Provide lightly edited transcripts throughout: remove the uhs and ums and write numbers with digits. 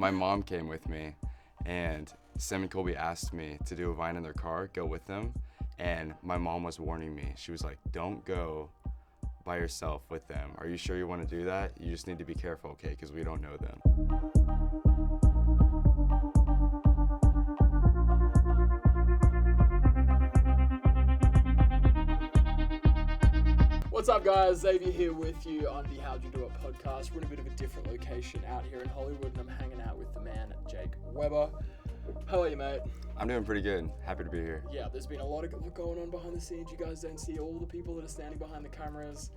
my mom came with me, and Sam Colby asked me to do a Vine in their car, go with them, and my mom was warning me. She was like, don't go by yourself with them. Are you sure you want to do that? You just need to be careful, okay, because we don't know them. What's up, guys? Xavier here with you on the How'd You Do It podcast. We're in a bit of a different location out here in Hollywood, and I'm hanging out with the man, Jake Weber. How are you, mate? I'm doing pretty good. Happy to be here. Yeah, there's been a lot going on behind the scenes. You guys don't see all the people that are standing behind the cameras,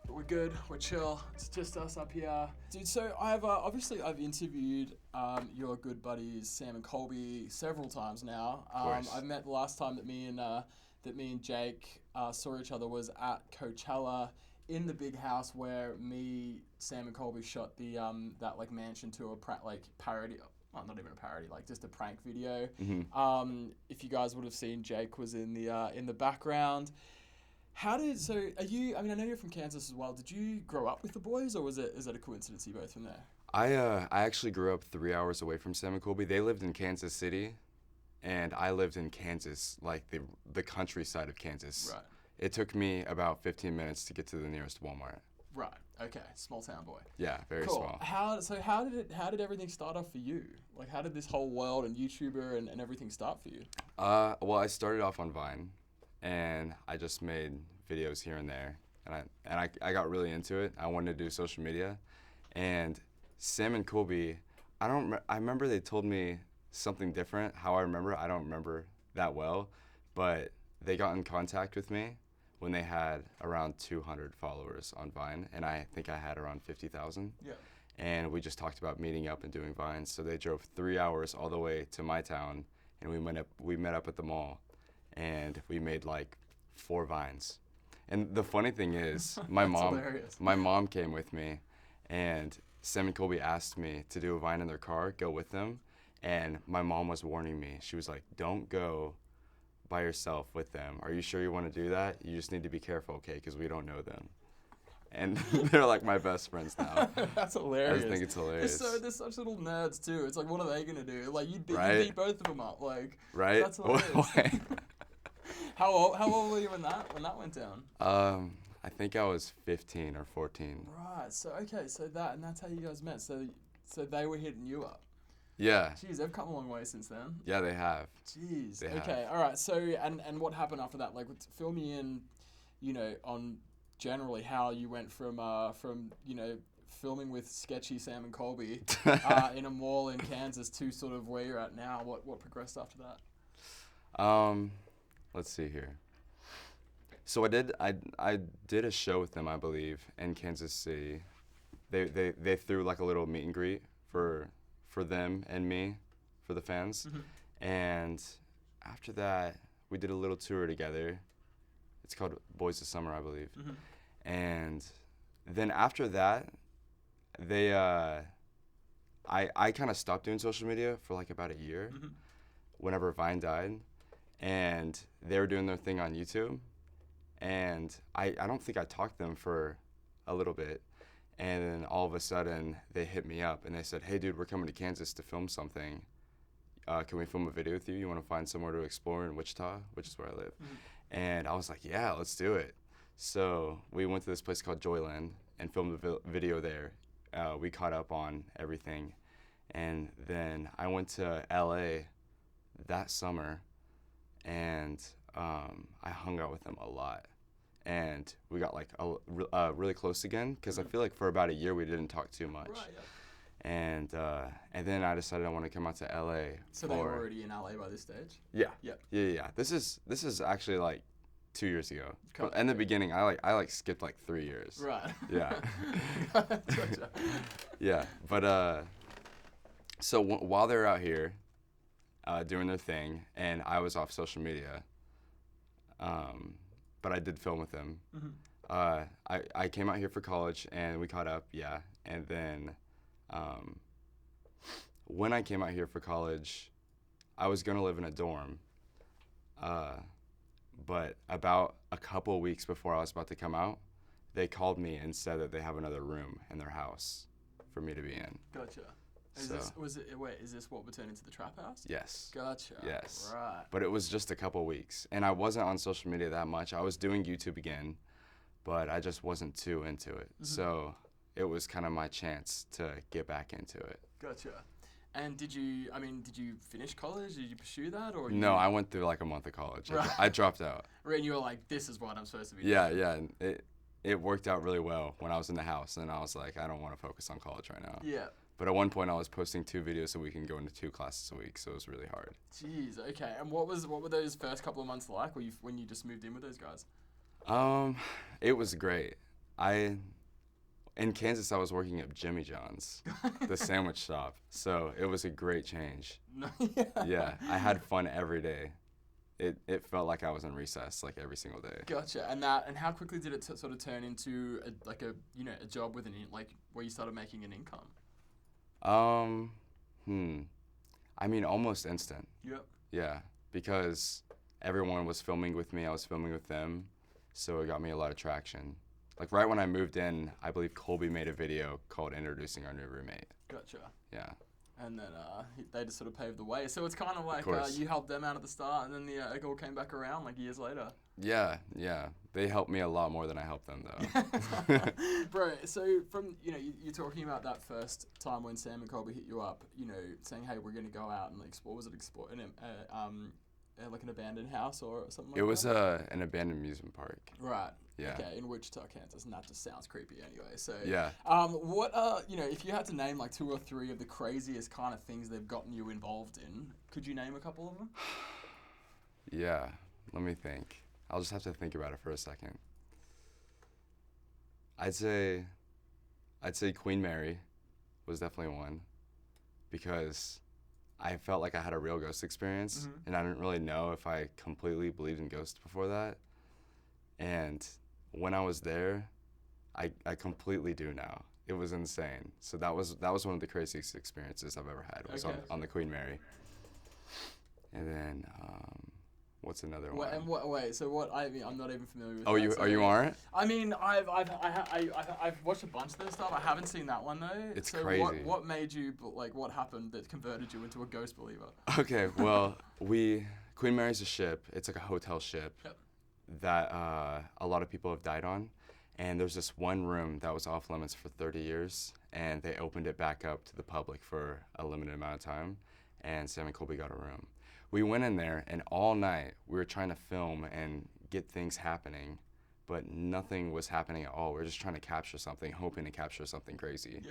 but we're good. We're chill. It's just us up here, dude. So I've interviewed your good buddies Sam and Colby several times now. I've met the last time that me and Jake saw each other was at Coachella in the big house where Sam and Colby shot the that like mansion to a parody. Well, not even a parody, like just a prank video. Mm-hmm. If you guys would have seen, Jake was in the background. Are you? I mean, I know you're from Kansas as well. Did you grow up with the boys, or is it a coincidence you both from there? I actually grew up 3 hours away from Sam and Colby. They lived in Kansas City, and I lived in Kansas, like the countryside of Kansas. Right. It took me about 15 minutes to get to the nearest Walmart. Right. Okay. Small town boy. Yeah, very cool. small. How did everything start off for you? Like, how did this whole world and YouTuber and everything start for you? Well, I started off on Vine, and I just made videos here and there, and I got really into it. I wanted to do social media, and Sam and Colby, I remember they told me something different. How I remember, I don't remember that well, but they got in contact with me when they had around 200 followers on Vine, and I think I had around 50,000. Yeah. And we just talked about meeting up and doing Vines. So they drove 3 hours all the way to my town, and we met up at the mall, and we made like 4 Vines. And the funny thing is, my mom came with me, and Sam and Colby asked me to do a Vine in their car, go with them, and my mom was warning me. She was like, don't go by yourself with them. Are you sure you want to do that? You just need to be careful, okay, because we don't know them. And they're like my best friends now. That's hilarious. I just think it's hilarious. They're such little nerds too. It's like, what are they gonna do? Like, you'd beat both of them up. Like, right? That's hilarious. How old were you when that went down? I think I was 15 or 14. Right. So that's how you guys met. So they were hitting you up. Yeah. Jeez, they've come a long way since then. Yeah, they have. Jeez. They okay. have. All right. So and what happened after that? Like, fill me in, on generally how you went from filming with sketchy Sam and Colby in a mall in Kansas to sort of where you're at now. What progressed after that? Let's see here. So I did a show with them, I believe, in Kansas City. They threw like a little meet and greet for them and me, for the fans. Mm-hmm. And after that, we did a little tour together. It's called Boys of Summer, I believe. Mm-hmm. And then after that, I kind of stopped doing social media for like about a year, mm-hmm. whenever Vine died. And they were doing their thing on YouTube. And I don't think I talked to them for a little bit. And then all of a sudden, they hit me up and they said, hey, dude, we're coming to Kansas to film something. Can we film a video with you? You want to find somewhere to explore in Wichita, which is where I live? Mm-hmm. And I was like, yeah, let's do it. So we went to this place called Joyland and filmed a video there. We caught up on everything. And then I went to LA that summer, and I hung out with them a lot. And we got like really close again, because I feel like for about a year we didn't talk too much. Right, yeah. And then I decided I want to come out to LA. So they were already in LA by this stage? Yeah. Yep. Yeah. This is actually like 2 years ago. But in the beginning, I skipped like 3 years. Right. Yeah. Gotcha. Yeah. But so while they were out here doing their thing, and I was off social media, but I did film with them. Mm-hmm. I came out here for college, and we caught up, yeah. And then when I came out here for college, I was going to live in a dorm. But about a couple weeks before I was about to come out, they called me and said that they have another room in their house for me to be in. Gotcha. Is So is this what would turn into the trap house? yes. Gotcha. Yes. Right. But it was just a couple weeks, and I wasn't on social media that much. I was doing YouTube again, but I just wasn't too into it. So it was kind of my chance to get back into it. Gotcha. And did you finish college? Did you pursue that, or No, I went through like a month of college. Right. I dropped out. And you were like, this is what I'm supposed to be Yeah, doing. yeah. And it worked out really well when I was in the house, and I was like, I don't want to focus on college right now. Yeah. But at one point, I was posting 2 videos a week and going to 2 classes a week, so it was really hard. Jeez. Okay. And what were those first couple of months like? When you just moved in with those guys? It was great. In Kansas, I was working at Jimmy John's, the sandwich shop. So it was a great change. Yeah, I had fun every day. It felt like I was in recess like every single day. Gotcha. And how quickly did it sort of turn into a job with where you started making an income? I mean, almost instant. Yep. Yeah, because everyone was filming with me. I was filming with them, so it got me a lot of traction. Like right when I moved in, I believe Colby made a video called "Introducing Our New Roommate." Gotcha. Yeah. And then they just sort of paved the way. So it's kind of like course. you helped them out at the start, and then it all came back around like years later. Yeah. They helped me a lot more than I helped them, though. Bro, so from, you're talking about that first time when Sam and Colby hit you up, saying, hey, we're going to go out and explore. Was it explore like an abandoned house or something like that? It was an abandoned amusement park. Right. Yeah. Okay, in Wichita, Kansas, and that just sounds creepy anyway. So yeah. What if you had to name like 2 or 3 of the craziest kind of things they've gotten you involved in, could you name a couple of them? Yeah. Let me think. I'll just have to think about it for a second. I'd say Queen Mary was definitely one, because I felt like I had a real ghost experience, and I didn't really know if I completely believed in ghosts before that. And when I was there, I completely do now. It was insane. So that was one of the craziest experiences I've ever had. Was on the Queen Mary. And then what's another one? And wait, so what? I'm not even familiar with. Oh, that, you aren't? I mean, I've watched a bunch of their stuff. I haven't seen that one though. It's so crazy. What made you what happened that converted you into a ghost believer? Okay, well, Queen Mary's a ship. It's like a hotel ship. Yep. That a lot of people have died on. And there's this one room that was off limits for 30 years, and they opened it back up to the public for a limited amount of time, and Sam and Colby got a room. We went in there, and all night we were trying to film and get things happening, but nothing was happening at all. We were just trying to capture something, hoping to capture something crazy,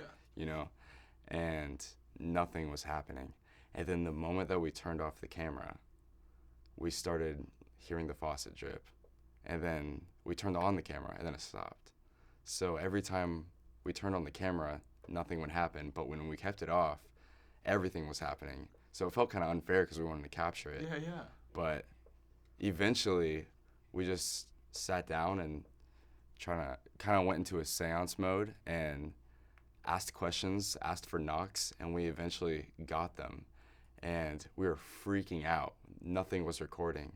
and nothing was happening. And then the moment that we turned off the camera, we started hearing the faucet drip. And then we turned on the camera, and then it stopped. So every time we turned on the camera, nothing would happen. But when we kept it off, everything was happening. So it felt kind of unfair because we wanted to capture it. Yeah. But eventually, we just sat down and kind of went into a seance mode and asked questions, asked for knocks, and we eventually got them. And we were freaking out. Nothing was recording.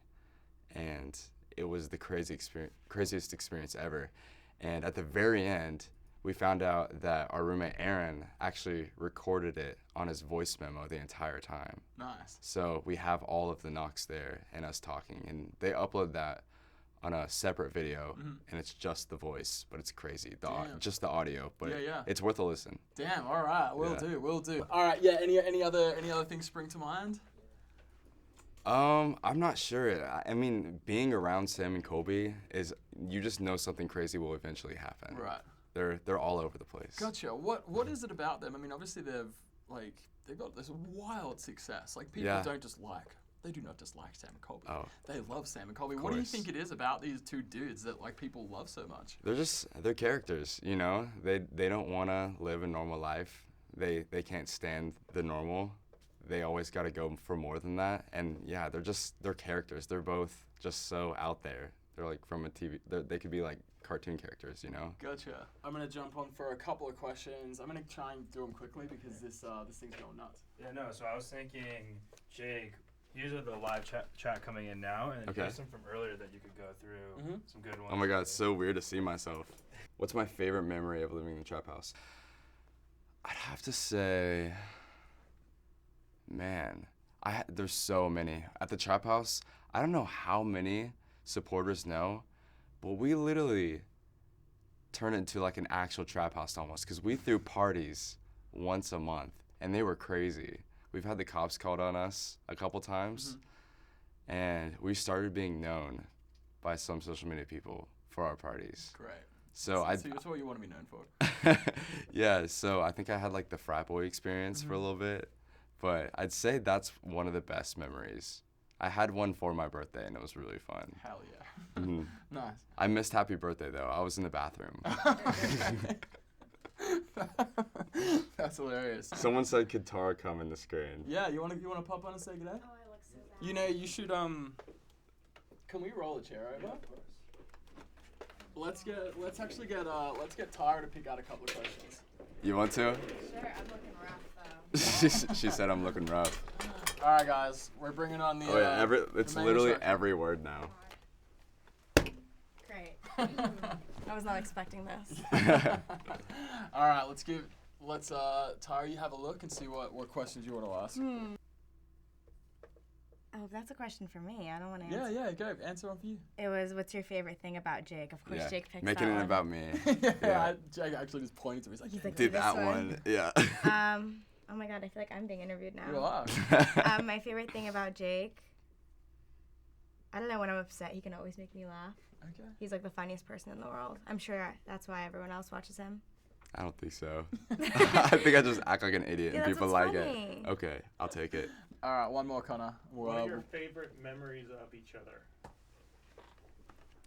And it was the craziest experience ever. And at the very end, we found out that our roommate Aaron actually recorded it on his voice memo the entire time. Nice. So we have all of the knocks there and us talking. And they upload that on a separate video, and it's just the voice, but it's crazy. Just the audio, but it's worth a listen. Damn, all right, will do. All right, yeah, any other things spring to mind? I'm not sure. I mean, being around Sam and Colby you just know something crazy will eventually happen. Right. They're all over the place. Gotcha. What is it about them? I mean, obviously they've got this wild success. Like people they do not dislike Sam and Colby. Oh. They love Sam and Colby. What do you think it is about these 2 dudes that people love so much? They're characters, They don't want to live a normal life. They can't stand the normal. They always got to go for more than that. And yeah, they're characters. They're both just so out there. They're like from a TV, they could be like cartoon characters, Gotcha. I'm going to jump on for a couple of questions. I'm going to try and do them quickly because this thing's going nuts. Yeah, no, so I was thinking, Jake, these are the live chat coming in now, and here's some from earlier that you could go through, some good ones. Oh my God, it's so weird to see myself. What's my favorite memory of living in the trap house? I'd have to say Man, there's so many. At the Trap House, I don't know how many supporters know, but we literally turned it into like an actual trap house almost, because we threw parties once a month, and they were crazy. We've had the cops called on us a couple times, and we started being known by some social media people for our parties. Great. So that's what you want to be known for. Yeah, so I think I had like the frat boy experience for a little bit, but I'd say that's one of the best memories. I had one for my birthday, and it was really fun. Hell yeah. Nice. I missed happy birthday, though. I was in the bathroom. That's hilarious. Someone said, could Tara come in the screen? Yeah, you wanna pop on and say good day? Oh, I look so bad. You know, you should, can we roll a chair over? Let's get Tara to pick out a couple of questions. You want to? Sure, I'm looking rough though. She said I'm looking rough. All right, guys, we're bringing on the. Oh yeah, it's the main literally attraction. every word now. Great. I was not expecting this. All right, let's Tara, you have a look and see what questions you want to ask. Oh, that's a question for me. I don't want to answer. Yeah, go. Answer one for you. It was, what's your favorite thing about Jake? Of course, Yeah, Jake picks making that it one. about me. Yeah. Jake actually just pointed to me. He's like, Did this that one. one? Yeah. Oh my God, I feel like I'm being interviewed now. you are. My favorite thing about Jake, I don't know, when I'm upset, he can always make me laugh. Okay. He's like the funniest person in the world. I'm sure that's why everyone else watches him. I don't think so. I think I just act like an idiot Yeah, and that's people what's like funny. it. Okay, I'll take it. All right, one more, Connor. What are your favorite memories of each other?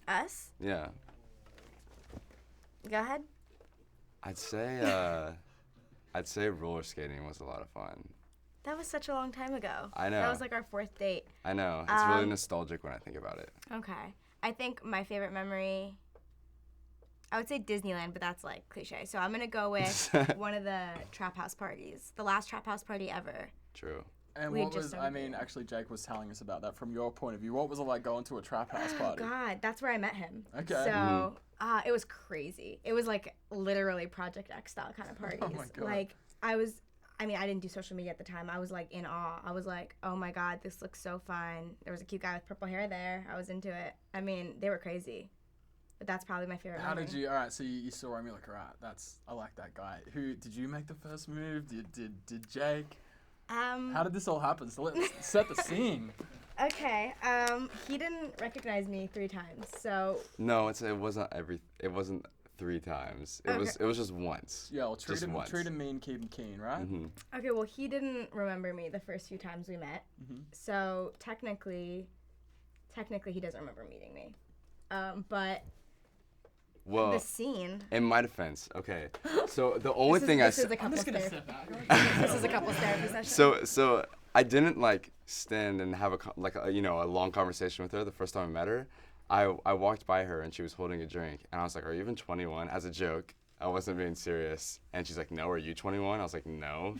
Us? Yeah. Go ahead. I'd say roller skating was a lot of fun. That was such a long time ago. I know. That was like our 4th date. I know. It's really nostalgic when I think about it. Okay. I think my favorite memory, I would say Disneyland, but that's like cliche. So I'm going to go with one of the trap house parties. The last trap house party ever. True. And We what just was, started I mean, doing it. actually, Jake was telling us about that from your point of view. What was it like going to a trap house Oh, party? God. That's where I met him. Okay. So it was crazy. It was like literally Project X style kind of parties. Oh, my God. Like, I didn't do social media at the time. I was like in awe. I was like, oh my God, this looks so fun. There was a cute guy with purple hair there. I was into it. I mean, they were crazy. But that's probably my favorite How memory. did you? All right, so you saw him. You're like, all right, I like that guy. Who did you make the first move? Did Jake? How did this all happen? So let's set the scene. Okay. He didn't recognize me 3 times. So No, it wasn't 3 times. It was just once. Yeah, well, treat Just him once. mean, keep him keen, right? okay, well, he didn't remember me the first few times we met. So technically he doesn't remember meeting me. But Well, the scene. in my defense, okay. So the only thing this is a I'm couples just gonna therapy. step back. This is a couples therapy session. So I didn't like stand and have a long conversation with her the first time I met her. I walked by her and she was holding a drink and I was like, "Are you even 21?" As a joke. I wasn't being serious. And she's like, "No, are you 21?" I was like, "No."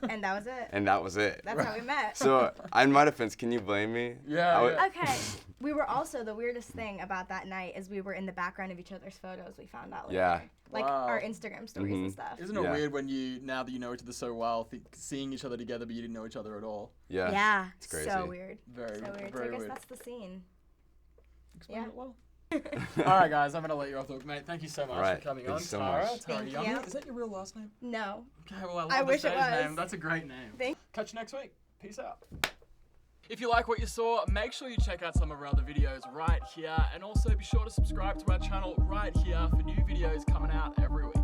And that was it. And that was it. That's how we met. So in my defense, can you blame me? Yeah. Okay. We were also, the weirdest thing about that night is we were in the background of each other's photos, we found out later. Yeah. Like Wow. our Instagram stories and stuff. Isn't it Yeah. weird when now that you know each other so well, seeing each other together, but you didn't know each other at all? Yeah. Yeah. It's crazy. So weird. Very, So weird. So very I guess weird. that's the scene. Explain Yeah. it well. All right, guys, I'm gonna let you off the hook, mate. Thank you so much All right, for coming thank on, you so Tara. much. Tara Thank Young. you. Is that your real last name? No. Okay, well, I love I the wish it stage was. name. That's a great name. Thank- Catch you next week. Peace out. If you like what you saw, make sure you check out some of our other videos right here, and also be sure to subscribe to our channel right here for new videos coming out every week.